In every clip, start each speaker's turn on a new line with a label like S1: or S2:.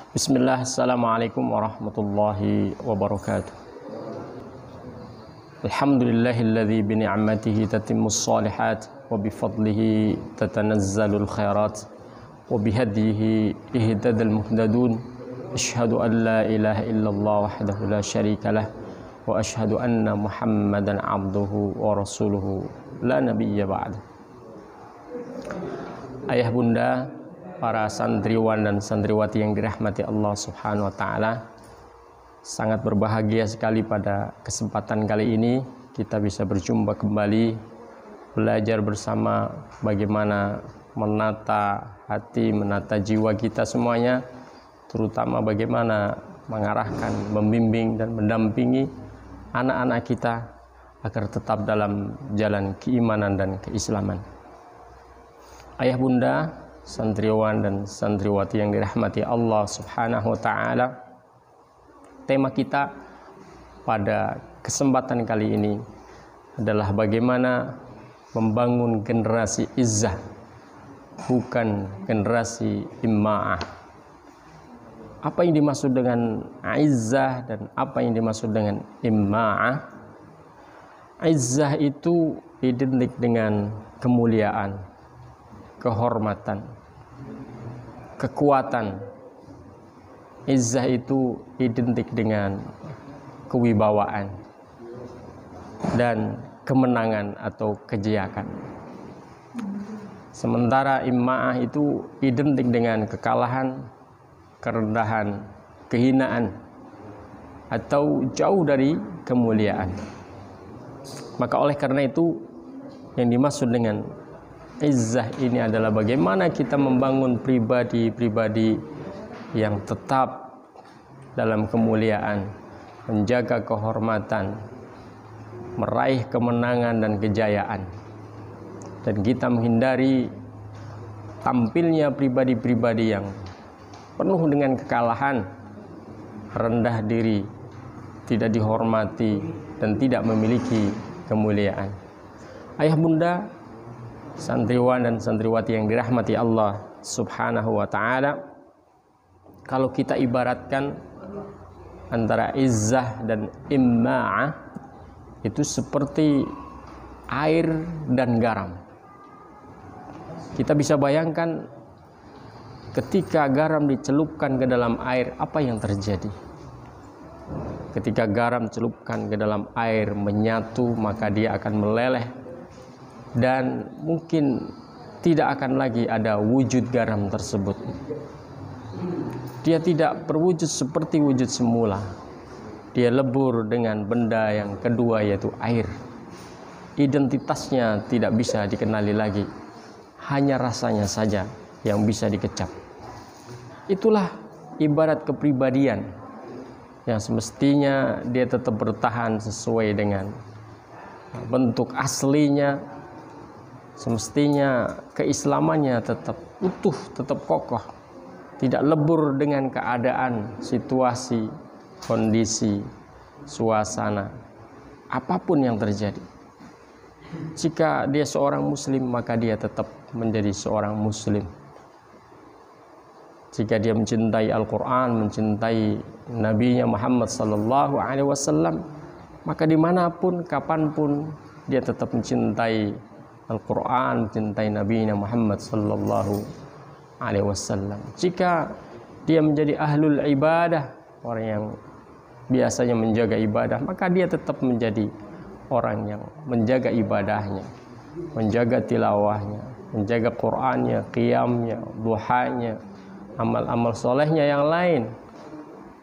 S1: Bismillah, assalamualaikum warahmatullahi wabarakatuh. Alhamdulillahilladzi bini'amatihi tatimmus shalihat wa bifadlihi tatanazzalul khairat wa bihadihi ihtadal muhtadun. Asyhadu an la ilaha illallah wahdahu la syarikalah wa asyhadu anna Muhammadan abduhu wa rasuluhu la nabiyya ba'da. Ayah bunda, para santriwan dan santriwati yang dirahmati Allah Subhanahu wa taala, sangat berbahagia sekali pada kesempatan kali ini kita bisa berjumpa kembali, belajar bersama bagaimana menata hati, menata jiwa kita semuanya, terutama bagaimana mengarahkan, membimbing dan mendampingi anak-anak kita agar tetap dalam jalan keimanan dan keislaman. Ayah bunda, santriwan dan santriwati yang dirahmati Allah Subhanahu wa taala, tema kita pada kesempatan kali ini adalah bagaimana membangun generasi izzah, bukan generasi imma'ah. Apa yang dimaksud dengan izzah dan apa yang dimaksud dengan imma'ah? Izzah itu identik dengan kemuliaan, kehormatan, kekuatan. Izzah itu identik dengan kewibawaan dan kemenangan atau kejayakan. Sementara imma'ah itu identik dengan kekalahan, kerendahan, kehinaan, atau jauh dari kemuliaan. Maka oleh karena itu yang dimaksud dengan izzah ini adalah bagaimana kita membangun pribadi-pribadi yang tetap dalam kemuliaan, menjaga kehormatan, meraih kemenangan dan kejayaan. Dan kita menghindari tampilnya pribadi-pribadi yang penuh dengan kekalahan, rendah diri, tidak dihormati, dan tidak memiliki kemuliaan. Ayah bunda, santriwan dan santriwati yang dirahmati Allah Subhanahu wa taala, kalau kita ibaratkan antara izzah dan imma'ah itu seperti air dan garam. Kita bisa bayangkan ketika garam dicelupkan ke dalam air, apa yang terjadi? Ketika garam dicelupkan ke dalam air menyatu, maka dia akan meleleh dan mungkin tidak akan lagi ada wujud garam tersebut. Dia tidak berwujud seperti wujud semula. Dia lebur dengan benda yang kedua, yaitu air. Identitasnya tidak bisa dikenali lagi, hanya rasanya saja yang bisa dikecap. Itulah ibarat kepribadian yang semestinya dia tetap bertahan sesuai dengan bentuk aslinya. Semestinya keislamannya tetap utuh, tetap kokoh, tidak lebur dengan keadaan, situasi, kondisi, suasana, apapun yang terjadi. Jika dia seorang muslim, maka dia tetap menjadi seorang muslim. Jika dia mencintai Al-Quran, mencintai Nabi Muhammad SAW, maka dimanapun, kapanpun dia tetap mencintai Al-Quran, mencintai Nabi Muhammad SAW. Jika dia menjadi ahlul ibadah, orang yang biasanya menjaga ibadah, maka dia tetap menjadi orang yang menjaga ibadahnya, menjaga tilawahnya, menjaga Qur'annya, qiyamnya, duhanya, amal-amal solehnya yang lain.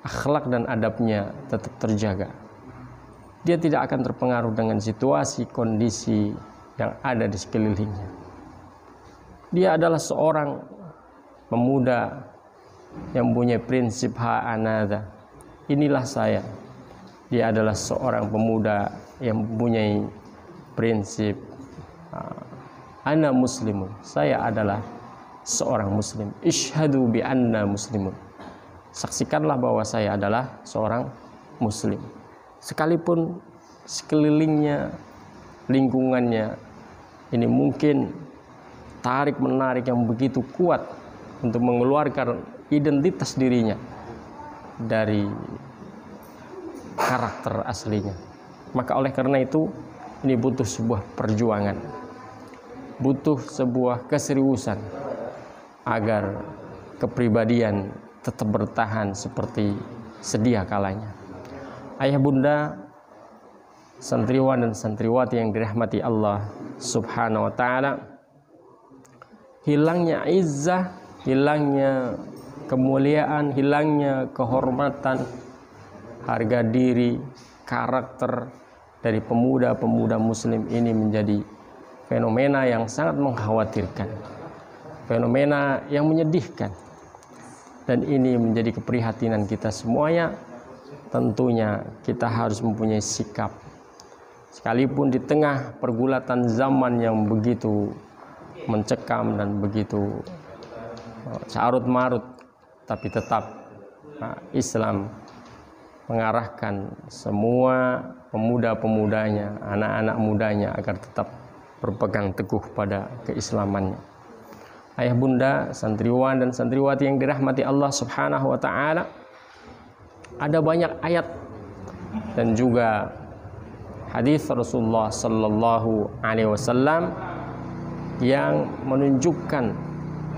S1: Akhlak dan adabnya tetap terjaga. Dia tidak akan terpengaruh dengan situasi, kondisi yang ada di sekelilingnya. Dia adalah seorang pemuda yang punya prinsip ha'anada, inilah saya. Dia adalah seorang pemuda yang mempunyai prinsip ana muslimun, saya adalah seorang muslim. Isyhadu bi anna muslimun, saksikanlah bahwa saya adalah seorang muslim. Sekalipun sekelilingnya, lingkungannya ini mungkin tarik menarik yang begitu kuat untuk mengeluarkan identitas dirinya dari karakter aslinya. Maka oleh karena itu ini butuh sebuah perjuangan, butuh sebuah keseriusan agar kepribadian tetap bertahan seperti sedia kalanya. Ayah bunda, santriwan dan santriwati yang dirahmati Allah Subhanahu wa ta'ala, hilangnya izzah, hilangnya kemuliaan, hilangnya kehormatan, harga diri, karakter dari pemuda-pemuda muslim ini menjadi fenomena yang sangat mengkhawatirkan, fenomena yang menyedihkan. Dan ini menjadi keprihatinan kita semuanya. Tentunya kita harus mempunyai sikap, sekalipun di tengah pergulatan zaman yang begitu mencekam dan begitu carut marut, tapi tetap Islam mengarahkan semua pemuda-pemudanya, anak-anak mudanya agar tetap berpegang teguh pada keislamannya. Ayah bunda, santriwan dan santriwati yang dirahmati Allah Subhanahu wa ta'ala, ada banyak ayat dan juga hadis Rasulullah sallallahu alaihi wasallam yang menunjukkan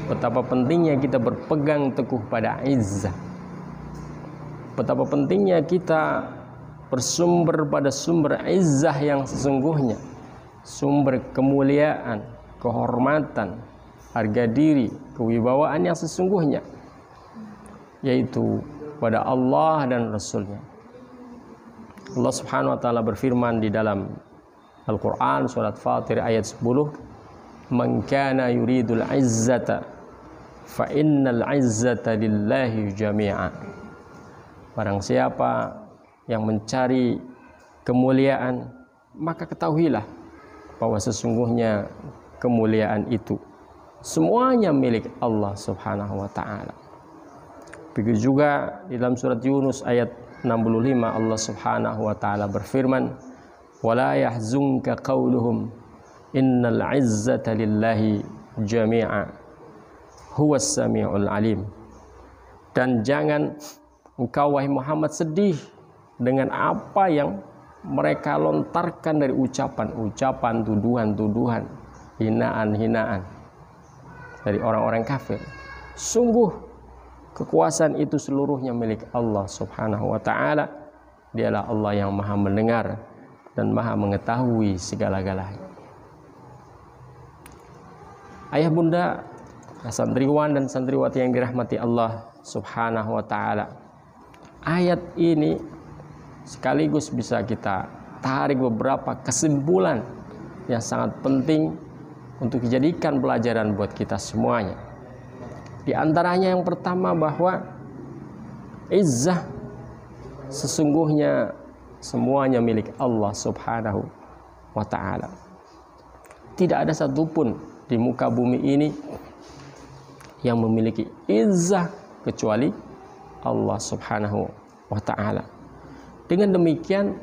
S1: betapa pentingnya kita berpegang teguh pada izzah, betapa pentingnya kita bersumber pada sumber izzah yang sesungguhnya, sumber kemuliaan, kehormatan, harga diri, kewibawaan yang sesungguhnya, yaitu pada Allah dan Rasulnya. Allah Subhanahu wa ta'ala berfirman di dalam Al-Quran surat Fatir ayat 10, man kana yuridul izzata fa innal izzata lillahi jami'a. Barang siapa yang mencari kemuliaan, maka ketahuilah bahwa sesungguhnya kemuliaan itu semuanya milik Allah Subhanahu wa ta'ala. Begitu juga di dalam surat Yunus ayat 65 Allah Subhanahu wa ta'ala berfirman, wala yahzunka qauluhum innal izzata lillahi jami'a huwas sami'ul alim. Dan jangan engkau wahai Muhammad sedih dengan apa yang mereka lontarkan dari ucapan-ucapan, tuduhan-tuduhan, hinaan-hinaan dari orang-orang kafir. Sungguh kekuasaan itu seluruhnya milik Allah Subhanahu wa ta'ala. Dialah Allah yang maha mendengar dan maha mengetahui segala-galanya. Ayah bunda, santriwan dan santriwati yang dirahmati Allah Subhanahu wa ta'ala, ayat ini sekaligus bisa kita tarik beberapa kesimpulan yang sangat penting untuk dijadikan pelajaran buat kita semuanya. Di antaranya yang pertama, bahwa izzah sesungguhnya semuanya milik Allah Subhanahu wa ta'ala. Tidak ada satupun di muka bumi ini yang memiliki izzah kecuali Allah Subhanahu wa ta'ala. Dengan demikian,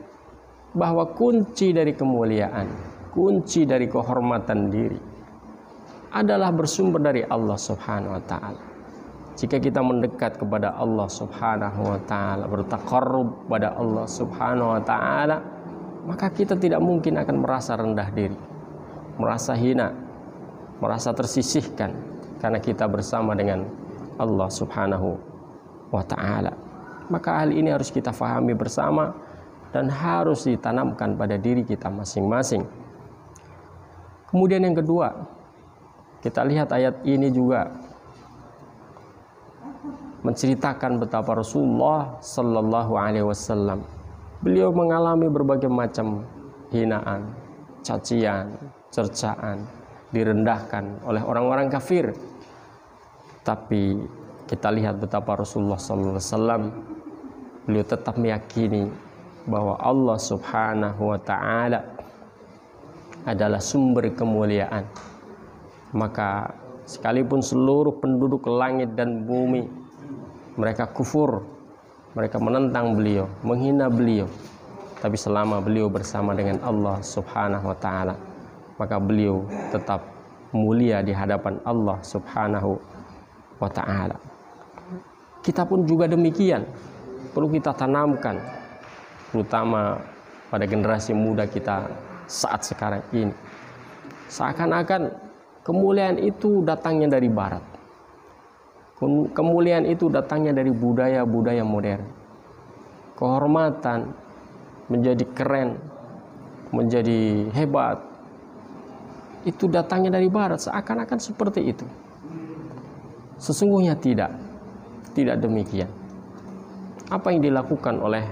S1: bahwa kunci dari kemuliaan, kunci dari kehormatan diri adalah bersumber dari Allah Subhanahu wa ta'ala. Jika kita mendekat kepada Allah Subhanahu wa ta'ala, bertaqarrub pada Allah Subhanahu wa ta'ala, maka kita tidak mungkin akan merasa rendah diri, merasa hina, merasa tersisihkan, karena kita bersama dengan Allah Subhanahu wa ta'ala. Maka hal ini harus kita fahami bersama dan harus ditanamkan pada diri kita masing-masing. Kemudian yang kedua, kita lihat ayat ini juga menceritakan betapa Rasulullah sallallahu alaihi wasallam, beliau mengalami berbagai macam hinaan, cacian, cercaan, direndahkan oleh orang-orang kafir. Tapi kita lihat betapa Rasulullah sallallahu alaihi wasallam, beliau tetap meyakini bahwa Allah Subhanahu wa ta'ala adalah sumber kemuliaan. Maka sekalipun seluruh penduduk langit dan bumi mereka kufur, mereka menentang beliau, menghina beliau, tapi selama beliau bersama dengan Allah Subhanahu wa ta'ala, maka beliau tetap mulia di hadapan Allah Subhanahu wa ta'ala. Kita pun juga demikian, perlu kita tanamkan, terutama pada generasi muda kita saat sekarang ini. Seakan-akan kemuliaan itu datangnya dari barat. Kemuliaan itu datangnya dari budaya-budaya modern. Kehormatan, menjadi keren, menjadi hebat, itu datangnya dari barat. Seakan-akan seperti itu. Sesungguhnya tidak demikian. Apa yang dilakukan oleh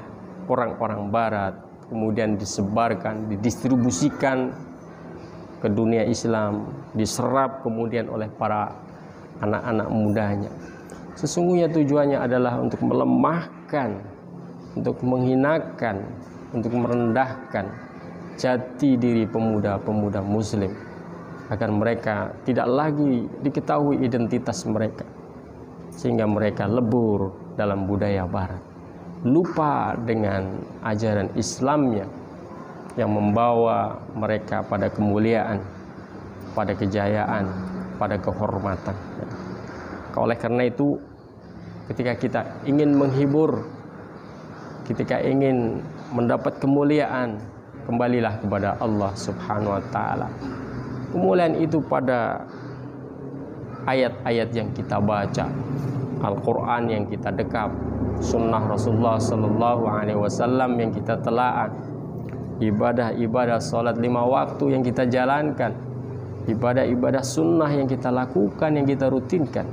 S1: orang-orang barat, kemudian disebarkan, didistribusikan ke dunia Islam, diserap kemudian oleh para anak-anak mudanya, sesungguhnya tujuannya adalah untuk melemahkan, untuk menghinakan, untuk merendahkan jati diri pemuda-pemuda muslim, agar mereka tidak lagi diketahui identitas mereka, sehingga mereka lebur dalam budaya barat, lupa dengan ajaran Islamnya yang membawa mereka pada kemuliaan, pada kejayaan, pada kehormatan. Oleh karena itu, ketika kita ingin menghibur, ketika ingin mendapat kemuliaan, kembalilah kepada Allah Subhanahu wa taala. Kemuliaan itu pada ayat-ayat yang kita baca, Al-Quran yang kita dekap, sunnah Rasulullah Sallallahu Alaihi Wasallam yang kita telaah, ibadah-ibadah salat 5 waktu yang kita jalankan, ibadah-ibadah sunnah yang kita lakukan, yang kita rutinkan,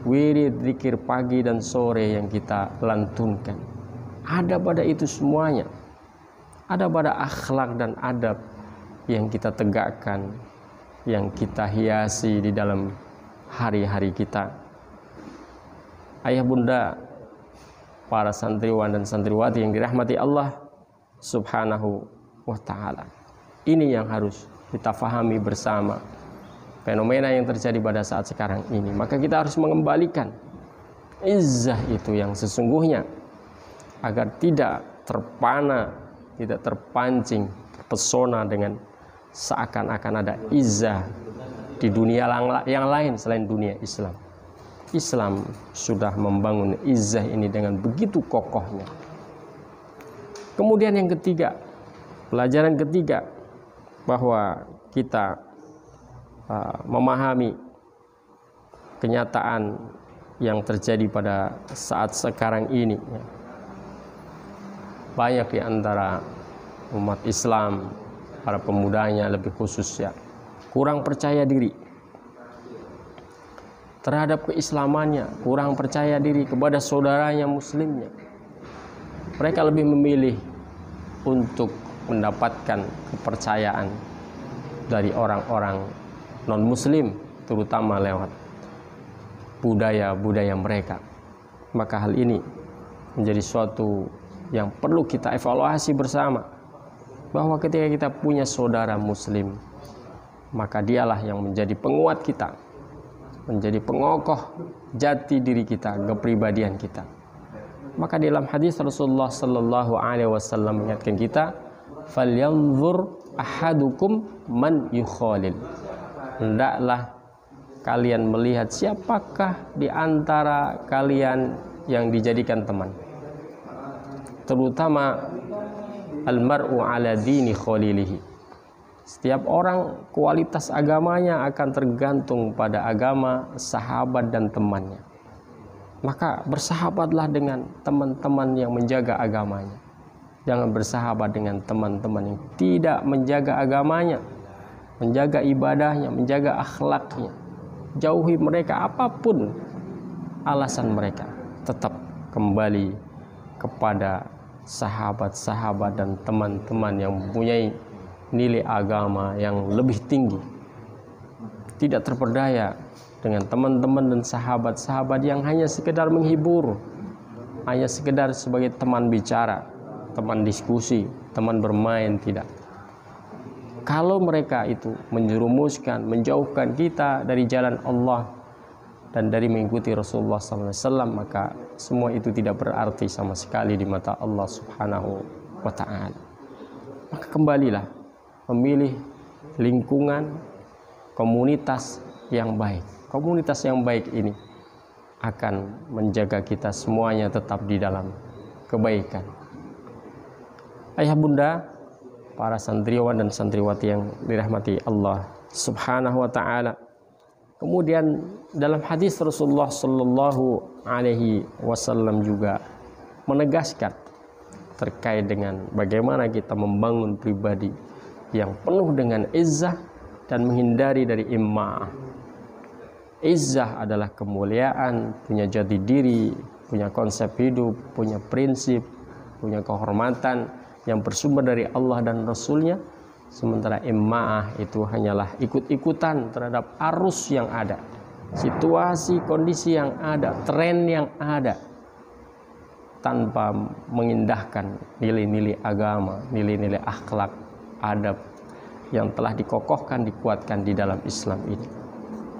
S1: wirid, zikir pagi dan sore yang kita lantunkan. Ada pada itu semuanya. Ada pada akhlak dan adab yang kita tegakkan, yang kita hiasi di dalam hari-hari kita. Ayah bunda, para santriwan dan santriwati yang dirahmati Allah Subhanahu wa ta'ala, ini yang harus kita fahami bersama, fenomena yang terjadi pada saat sekarang ini. Maka kita harus mengembalikan izzah itu yang sesungguhnya, agar tidak terpana, tidak terpancing, terpesona dengan seakan-akan ada izzah di dunia yang lain selain dunia Islam. Islam sudah membangun izzah ini dengan begitu kokohnya. Kemudian yang ketiga, pelajaran ketiga, bahwa kita memahami kenyataan yang terjadi pada saat sekarang ini. Banyak di antara umat Islam, para pemudanya lebih khusus ya, kurang percaya diri terhadap keislamannya, kurang percaya diri kepada saudaranya muslimnya. Mereka lebih memilih untuk mendapatkan kepercayaan dari orang-orang non-muslim, terutama lewat budaya-budaya mereka. Maka hal ini menjadi suatu yang perlu kita evaluasi bersama, bahwa ketika kita punya saudara muslim, maka dialah yang menjadi penguat kita, menjadi pengokoh jati diri kita, kepribadian kita. Maka dalam hadis Rasulullah Sallallahu Alaihi Wasallam mengingatkan kita, falyanzur ahadukum man yukhalil. Hendaklah kalian melihat siapakah di antara kalian yang dijadikan teman. Terutama almar'u ala dini khalilihi. Setiap orang kualitas agamanya akan tergantung pada agama sahabat dan temannya. Maka bersahabatlah dengan teman-teman yang menjaga agamanya. Jangan bersahabat dengan teman-teman yang tidak menjaga agamanya, menjaga ibadahnya, menjaga akhlaknya. Jauhi mereka apapun alasan mereka. Tetap kembali kepada sahabat-sahabat dan teman-teman yang mempunyai nilai agama yang lebih tinggi. Tidak terperdaya dengan teman-teman dan sahabat-sahabat yang hanya sekedar menghibur, hanya sekedar sebagai teman bicara, teman diskusi, teman bermain. Tidak. Kalau mereka itu menjerumuskan, menjauhkan kita dari jalan Allah dan dari mengikuti Rasulullah SAW, maka semua itu tidak berarti sama sekali di mata Allah Subhanahu wa ta'ala. Maka kembalilah memilih lingkungan, komunitas yang baik. Komunitas yang baik ini akan menjaga kita semuanya tetap di dalam kebaikan. Ayah bunda, para santriwan dan santriwati yang dirahmati Allah Subhanahu wa taala. Kemudian dalam hadis Rasulullah sallallahu alaihi wasallam juga menegaskan terkait dengan bagaimana kita membangun pribadi yang penuh dengan izzah dan menghindari dari imma'ah. Izzah adalah kemuliaan, punya jati diri, punya konsep hidup, punya prinsip, punya kehormatan yang bersumber dari Allah dan Rasulnya. Sementara imma'ah itu hanyalah ikut-ikutan terhadap arus yang ada, situasi, kondisi yang ada, tren yang ada, tanpa mengindahkan nilai-nilai agama, nilai-nilai akhlak, adab yang telah dikokohkan, dikuatkan di dalam Islam ini.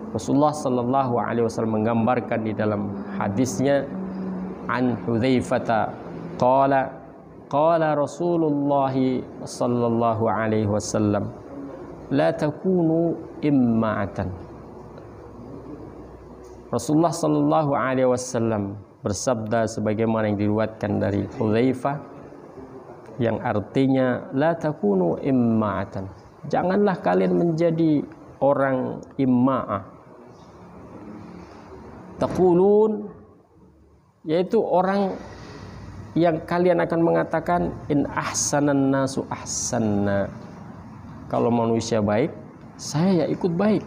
S1: Rasulullah sallallahu alaihi wasallam menggambarkan di dalam hadisnya, an Hudzaifah qala Rasulullah sallallahu alaihi wasallam, la takunu imma'atan. Rasulullah sallallahu alaihi wasallam bersabda sebagaimana yang diriwayatkan dari Hudzaifah, yang artinya la takunu imma'atan. Janganlah kalian menjadi orang imma'ah. Taqulun, yaitu orang yang kalian akan mengatakan in ahsanan nasu ahsanna. Kalau manusia baik, saya ya ikut baik.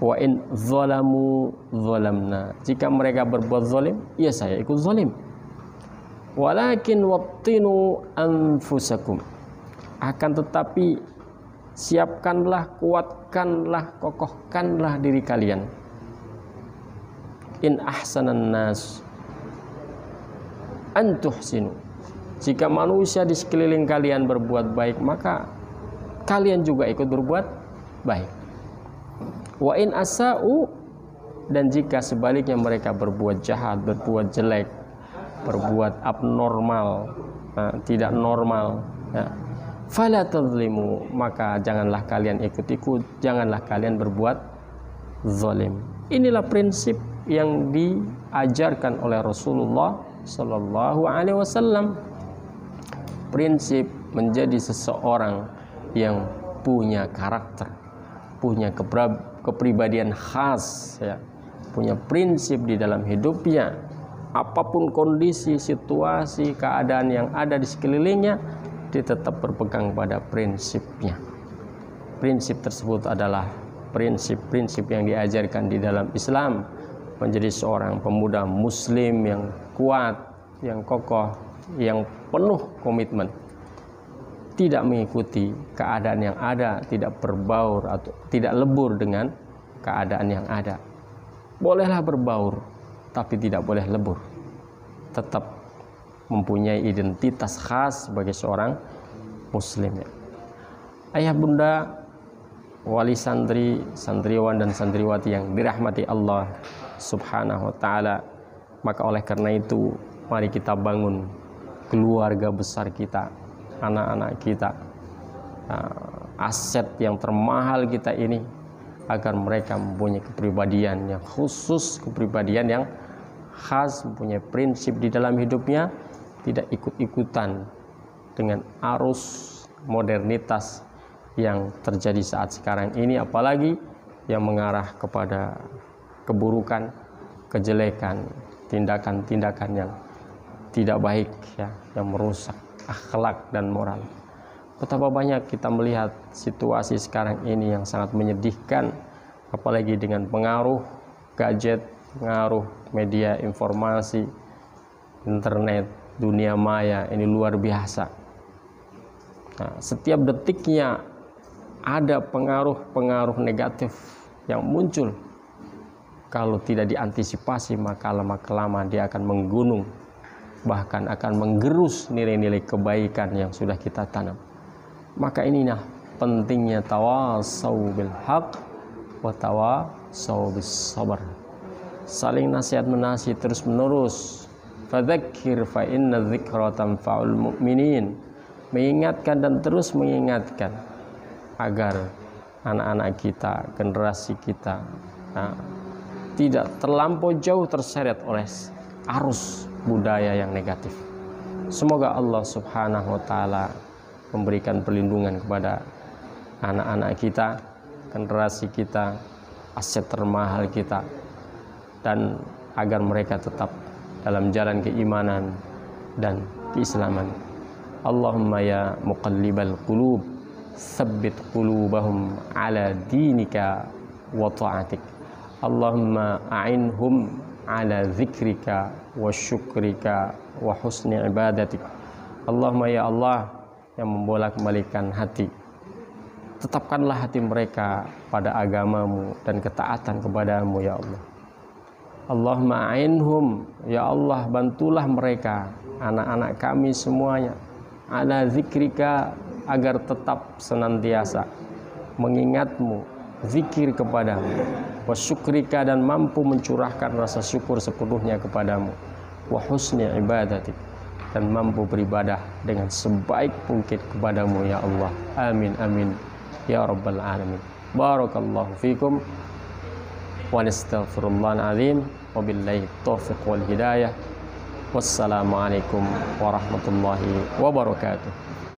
S1: Wa in zalamu zalamna. Jika mereka berbuat zalim, ya saya ikut zalim. Walakin wattinu anfusakum. Akan tetapi siapkanlah, kuatkanlah, kokohkanlah diri kalian. In ahsanan nas antuhsinu. Jika manusia di sekeliling kalian berbuat baik, maka kalian juga ikut berbuat baik. Wa in asa'u, dan jika sebaliknya mereka berbuat jahat, berbuat jelek, berbuat abnormal, tidak normal, fala tadzlimu, maka janganlah kalian ikut-ikut, janganlah kalian berbuat zalim. Inilah prinsip yang diajarkan oleh Rasulullah sallallahu alaihi wasallam. Prinsip menjadi seseorang yang punya karakter, punya kepribadian khas, ya, punya prinsip di dalam hidupnya. Apapun kondisi, situasi, keadaan yang ada di sekelilingnya, dia tetap berpegang pada prinsipnya. Prinsip tersebut adalah prinsip-prinsip yang diajarkan di dalam Islam. Menjadi seorang pemuda muslim yang kuat, yang kokoh, yang penuh komitmen, tidak mengikuti keadaan yang ada, tidak berbaur atau tidak lebur dengan keadaan yang ada. Bolehlah berbaur, tapi tidak boleh lebur. Tetap mempunyai identitas khas sebagai seorang muslim. Ayah bunda, wali santri, santriwan dan santriwati yang dirahmati Allah Subhanahu wa ta'ala, maka oleh karena itu mari kita bangun keluarga besar kita, anak-anak kita, aset yang termahal kita ini, agar mereka mempunyai kepribadian yang khusus, kepribadian yang khas, mempunyai prinsip di dalam hidupnya, tidak ikut-ikutan dengan arus modernitas yang terjadi saat sekarang ini, apalagi yang mengarah kepada keburukan, kejelekan, tindakan-tindakan yang tidak baik, ya, yang merusak akhlak dan moral. Betapa banyak kita melihat situasi sekarang ini yang sangat menyedihkan, apalagi dengan pengaruh gadget, pengaruh media informasi, internet, dunia maya, ini luar biasa. Nah, setiap detiknya ada pengaruh-pengaruh negatif yang muncul. Kalau tidak diantisipasi, maka lama-kelamaan dia akan menggunung, bahkan akan menggerus nilai-nilai kebaikan yang sudah kita tanam. Maka inilah pentingnya tawasau bil haq wa tawasau bis sabar. Saling nasihat menasih terus menerus. Fadzakir fa inna dzikra tanfa'ul mu'minin. Mengingatkan dan terus mengingatkan agar anak-anak kita, generasi kita, tidak terlampau jauh terseret oleh arus budaya yang negatif. Semoga Allah Subhanahu wa taala memberikan perlindungan kepada anak-anak kita, generasi kita, aset termahal kita, dan agar mereka tetap dalam jalan keimanan dan keislaman. Allahumma ya muqallibal qulub, tsabbit qulubahum ala dinika wa ta'atik. Allahumma a'inhum ala dzikrika wa syukrika wa husni ibadatik. Allahumma ya Allah yang membolak-balikan hati, tetapkanlah hati mereka pada agamamu dan ketaatan kepadamu ya Allah. Allahumma a'inhum, ya Allah bantulah mereka, anak-anak kami semuanya, ala zikrika, agar tetap senantiasa mengingatmu, zikir kepadamu, wa syukrika, dan mampu mencurahkan rasa syukur sepenuhnya kepadamu, wa husni ibadatik, dan mampu beribadah dengan sebaik mungkin kepadamu ya Allah. Amin amin ya rabbal alamin. Barakallahu fikum wa nastaghfirullahal azim wa billahi taufiq wal hidayah. Wassalamualaikum warahmatullahi wabarakatuh.